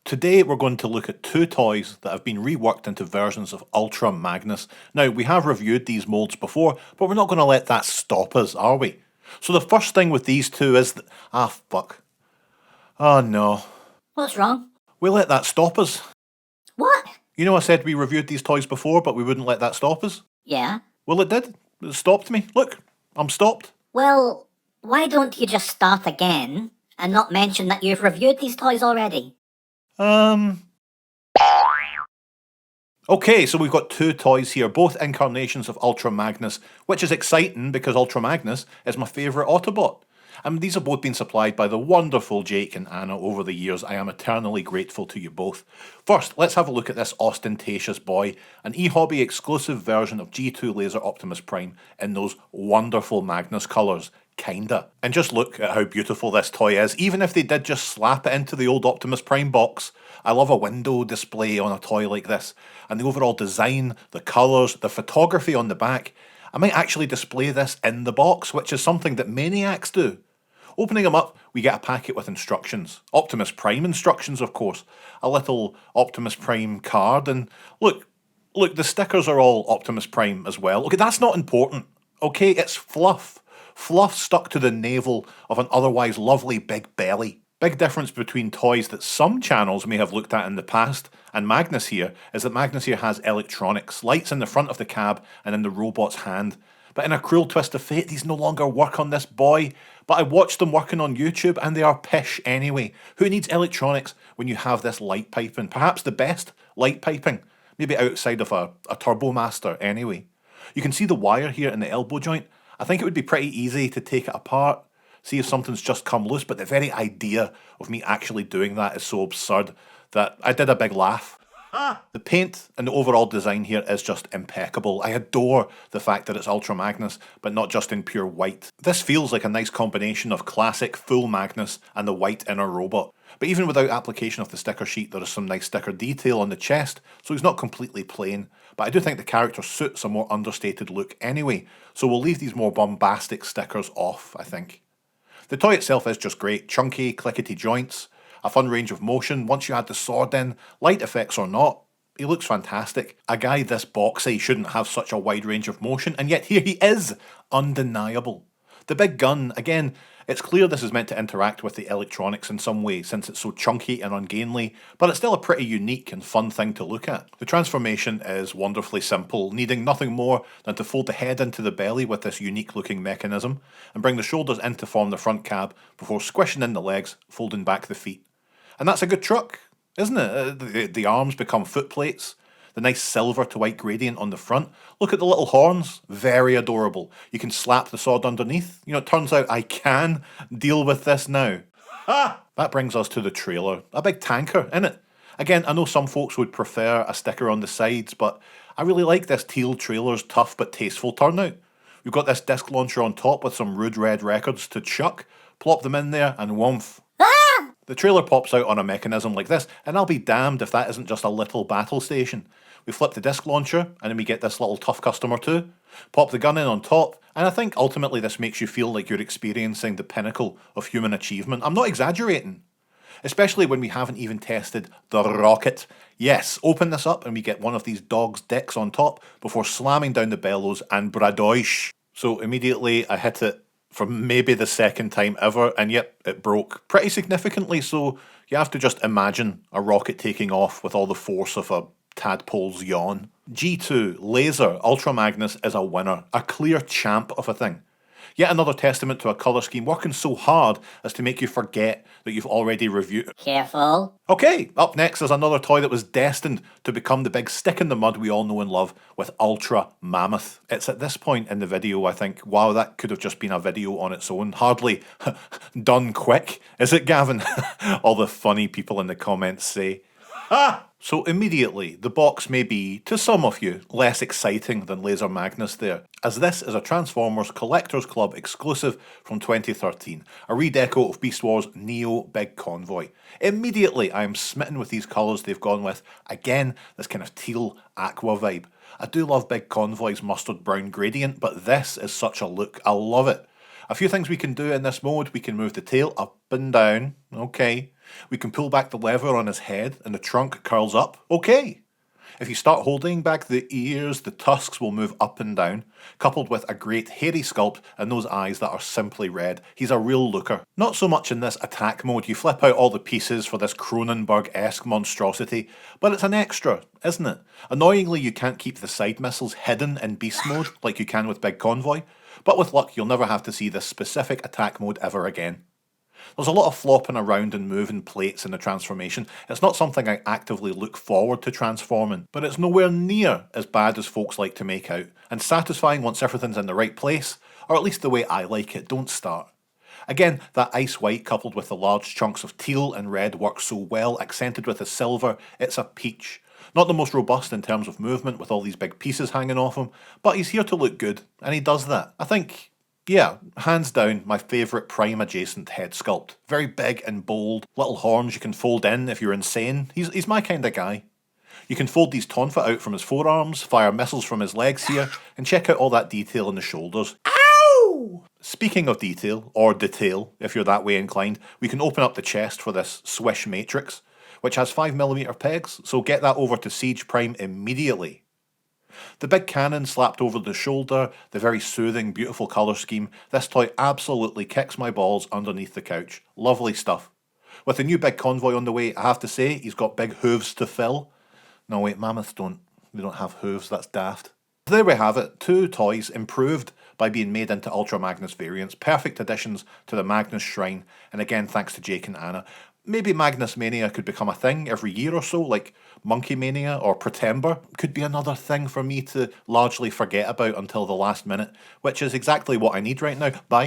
Today we're going to look at two toys that have been reworked into versions of Ultra Magnus. Now, we have reviewed these molds before, but we're not going to let that stop us, are we? So the first thing with these two is that... Ah, fuck. Oh no. What's wrong? We let that stop us. What? You know I said we reviewed these toys before, but we wouldn't let that stop us? Yeah? Well, it did. It stopped me. Look, I'm stopped. Well, why don't you just start again and not mention that you've reviewed these toys already? Okay, so we've got two toys here, both incarnations of Ultra Magnus, which is exciting because Ultra Magnus is my favourite Autobot. And these have both been supplied by the wonderful Jake and Anna over the years. I am eternally grateful to you both. First, let's have a look at this ostentatious boy, an eHobby exclusive version of G2 Lazer Optimus Prime in those wonderful Magnus colours. Kinda. And just look at how beautiful this toy is, even if they did just slap it into the old Optimus Prime box. I love a window display on a toy like this, and the overall design, the colours, the photography on the back. I might actually display this in the box, which is something that Maniacs do. Opening them up, we get a packet with instructions. Optimus Prime instructions, of course. A little Optimus Prime card, and look, the stickers are all Optimus Prime as well. Okay, that's not important. Okay, it's fluff. Fluff stuck to the navel of an otherwise lovely big belly. Big difference between toys that some channels may have looked at in the past and Magnus here is that Magnus here has electronics, lights in the front of the cab and in the robot's hand. But in a cruel twist of fate, these no longer work on this boy. But I watched them working on YouTube and they are pish anyway. Who needs electronics when you have this light piping? Perhaps the best light piping. Maybe outside of a Turbo Master anyway. You can see the wire here in the elbow joint. I think it would be pretty easy to take it apart, see if something's just come loose, but the very idea of me actually doing that is so absurd that I did a big laugh. The paint and the overall design here is just impeccable. I adore the fact that it's Ultra Magnus, but not just in pure white. This feels like a nice combination of classic full Magnus and the white inner robot. But even without application of the sticker sheet, there is some nice sticker detail on the chest, so he's not completely plain. But I do think the character suits a more understated look anyway, so we'll leave these more bombastic stickers off, I think. The toy itself is just great, chunky, clickety joints, a fun range of motion once you add the sword in, light effects or not. He looks fantastic. A guy this boxy shouldn't have such a wide range of motion, and yet here he is, undeniable. The big gun, again, it's clear this is meant to interact with the electronics in some way since it's so chunky and ungainly, but it's still a pretty unique and fun thing to look at. The transformation is wonderfully simple, needing nothing more than to fold the head into the belly with this unique looking mechanism and bring the shoulders in to form the front cab before squishing in the legs, folding back the feet. And that's a good truck, isn't it? The arms become foot plates. The nice silver to white gradient on the front. Look at the little horns. Very adorable. You can slap the sword underneath. You know, it turns out I can deal with this now. Ha! That brings us to the trailer. A big tanker, innit? Again, I know some folks would prefer a sticker on the sides, but I really like this teal trailer's tough but tasteful turnout. We've got this disc launcher on top with some rude red records to chuck. Plop them in there and woomph. The trailer pops out on a mechanism like this, and I'll be damned if that isn't just a little battle station. We flip the disc launcher, and then we get this little tough customer too. Pop the gun in on top, and I think ultimately this makes you feel like you're experiencing the pinnacle of human achievement. I'm not exaggerating. Especially when we haven't even tested the rocket. Yes, open this up and we get one of these dog's dicks on top before slamming down the bellows and bradoish. So immediately I hit it for maybe the second time ever, and yep, it broke pretty significantly, so you have to just imagine a rocket taking off with all the force of a tadpole's yawn. G2 Lazer Ultra Magnus is a winner, a clear champ of a thing. Yet another testament to a colour scheme working so hard as to make you forget that you've already reviewed. Careful. Okay, up next is another toy that was destined to become the big stick in the mud we all know and love with Ultra Mammoth. It's at this point in the video I think, wow, that could have just been a video on its own. Hardly done quick, is it, Gavin? All the funny people in the comments say. Ha! So immediately, the box may be, to some of you, less exciting than Lazer Magnus there, as this is a Transformers Collectors Club exclusive from 2013, a redeco of Beast Wars Neo Big Convoy. Immediately, I am smitten with these colours they've gone with. Again, this kind of teal aqua vibe. I do love Big Convoy's mustard brown gradient, but this is such a look. I love it. A few things we can do in this mode. We can move the tail up and down. Okay. We can pull back the lever on his head and the trunk curls up. Okay. If you start holding back the ears, the tusks will move up and down, coupled with a great hairy sculpt and those eyes that are simply red. He's a real looker. Not so much in this attack mode, you flip out all the pieces for this Cronenberg-esque monstrosity, but it's an extra, isn't it? Annoyingly, you can't keep the side missiles hidden in beast mode like you can with Big Convoy, but with luck you'll never have to see this specific attack mode ever again. There's a lot of flopping around and moving plates in the transformation. It's not something I actively look forward to transforming, but it's nowhere near as bad as folks like to make out, and satisfying once everything's in the right place, or at least the way I like it. Don't start. Again, that ice white coupled with the large chunks of teal and red works so well, accented with the silver, it's a peach. Not the most robust in terms of movement with all these big pieces hanging off him, but he's here to look good, and he does that. I think, yeah, hands down, my favourite Prime adjacent head sculpt. Very big and bold, little horns you can fold in if you're insane. He's my kind of guy. You can fold these tonfa out from his forearms, fire missiles from his legs here, and check out all that detail in the shoulders. Ow! Speaking of detail, or detail, if you're that way inclined, we can open up the chest for this swish matrix, which has 5mm pegs, so get that over to Siege Prime immediately. The big cannon slapped over the shoulder, the very soothing, beautiful colour scheme, this toy absolutely kicks my balls underneath the couch. Lovely stuff. With the new big convoy on the way, I have to say, he's got big hooves to fill. No wait, mammoths don't have hooves, that's daft. There we have it, two toys improved by being made into Ultra Magnus variants, perfect additions to the Magnus Shrine, and again thanks to Jake and Anna. Maybe Magnus Mania could become a thing every year or so, like Monkey Mania or Pretember. Could be another thing for me to largely forget about until the last minute, which is exactly what I need right now. Bye.